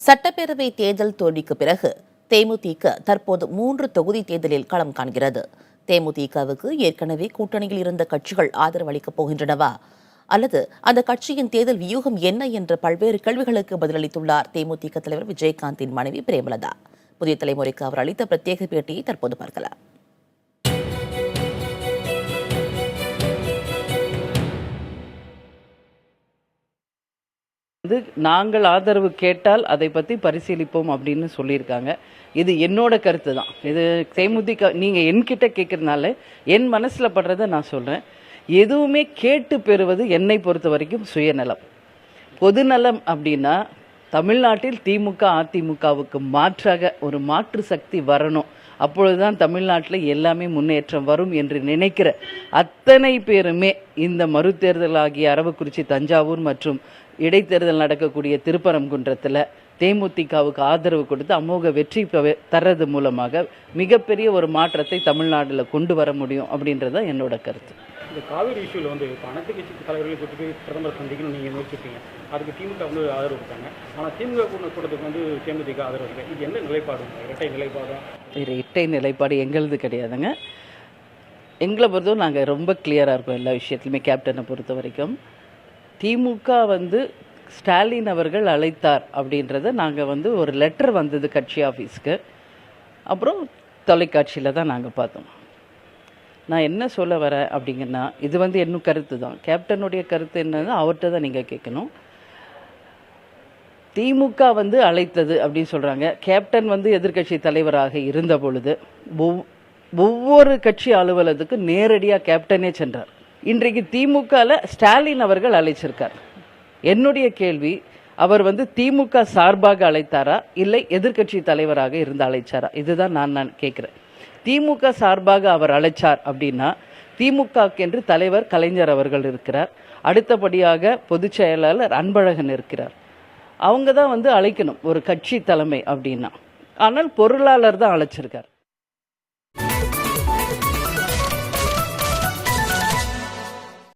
சட்டப்பேரவை தேர்தல் தோல்விக்கு பிறகு தேமுதிக தற்போது 3 தொகுதி தேர்தலில் களம் காண்கிறது. தேமுதிகவுக்கு ஏற்கனவே கூட்டணியில் இருந்த கட்சிகள் ஆதரவு அளிக்கப் போகின்றனவா அல்லது அந்த கட்சியின் தேர்தல் வியூகம் என்ன என்ற பல்வேறு கேள்விகளுக்கு பதிலளித்துள்ளார் தேமுதிக தலைவர் விஜயகாந்தின் மனைவி பிரேமலதா. புதிய தலைமுறைக்கு அவர் அளித்த பிரத்யேக பேட்டியை தற்போது பார்க்கலாம். நாங்கள் ஆதரவு கேட்டால் அதை பற்றி பரிசீலிப்போம் அப்படின்னு சொல்லியிருக்காங்க. இது என்னோட கருத்து தான். இது தேமுதிக நீங்கள் என்கிட்ட கேட்கறதுனால என் மனசில் படுறதை நான் சொல்கிறேன். எதுவுமே கேட்டு பெறுவது என்னை பொறுத்த வரைக்கும் சுயநலம். பொதுநலம் அப்படின்னா தமிழ்நாட்டில் திமுக அதிமுகவுக்கு மாற்றாக ஒரு மாற்று சக்தி வரணும். அப்பொழுதுதான் தமிழ்நாட்டில் எல்லாமே முன்னேற்றம் வரும் என்று நினைக்கிற அத்தனை பேருமே இந்த மறுதேர்தல் ஆகிய அரவக்குறிச்சி, தஞ்சாவூர் மற்றும் இடைத்தேர்தல் நடக்கக்கூடிய திருப்பரங்குன்றத்தில் தேமுதிகவுக்கு ஆதரவு கொடுத்து அமோக வெற்றி தர்றது மூலமாக மிகப்பெரிய ஒரு மாற்றத்தை தமிழ்நாட்டில் கொண்டு வர முடியும் அப்படின்றத என்னோட கருத்து. இந்த காவிரி இஷ்யூவில் இப்போ அனைத்து கட்சி தலைவர்களை கூட்டு போய் பிரதமர் சந்திக்கணும் நீங்கள் முயற்சிப்பீங்க. அதுக்கு திமுக ஆதரவு கொடுத்தாங்க. ஆனால் திமுக கூட்டத்துக்கு தேமுதிக ஆதரவு இல்லை. இது என்ன நிலைப்பாடு? இரட்டை நிலைப்பாடா? இரட்டை நிலைப்பாடு எங்களது கிடையாதுங்க. எங்களை பொறுத்தவரை நாங்கள் ரொம்ப கிளியராக இருக்கோம் எல்லா விஷயத்துலையுமே. கேப்டனை பொறுத்த வரைக்கும் திமுக ஸ்டாலின் அவர்கள் அழைத்தார் அப்படின்றத நாங்கள் ஒரு லெட்டர் வந்தது கட்சி ஆஃபீஸ்க்கு. அப்புறம் தொலைக்காட்சியில் தான் நாங்கள் பார்த்தோம். நான் என்ன சொல்ல வரேன் அப்படிங்கன்னா, இது இன்னும் கருத்து தான். கேப்டனுடைய கருத்து என்னன்னா அவர்கிட்ட தான் நீங்கள் கேட்கணும். திமுக அழைத்தது அப்படின்னு சொல்கிறாங்க. கேப்டன் எதிர்கட்சி தலைவராக இருந்த பொழுது ஒவ்வொரு கட்சி அலுவலகத்துக்கு நேரடியாக கேப்டனே சென்றார். இன்றைக்கு திமுகவில் ஸ்டாலின் அவர்கள் அழைச்சிருக்கார். என்னுடைய கேள்வி, அவர் திமுக சார்பாக அழைத்தாரா இல்லை எதிர்கட்சி தலைவராக இருந்து அழைச்சாரா? இதுதான் நான் கேட்குறேன். திமுக சார்பாக அவர் அழைச்சார் அப்படின்னா திமுக என்று தலைவர் கலைஞர் அவர்கள் இருக்கிறார். அடுத்தபடியாக பொதுச் செயலாளர் அன்பழகன் இருக்கிறார். அவங்க தான் அழைக்கணும் ஒரு கட்சி தலைமை அப்படின்னா. ஆனால் பொருளாளர் தான் அழைச்சிருக்கார்.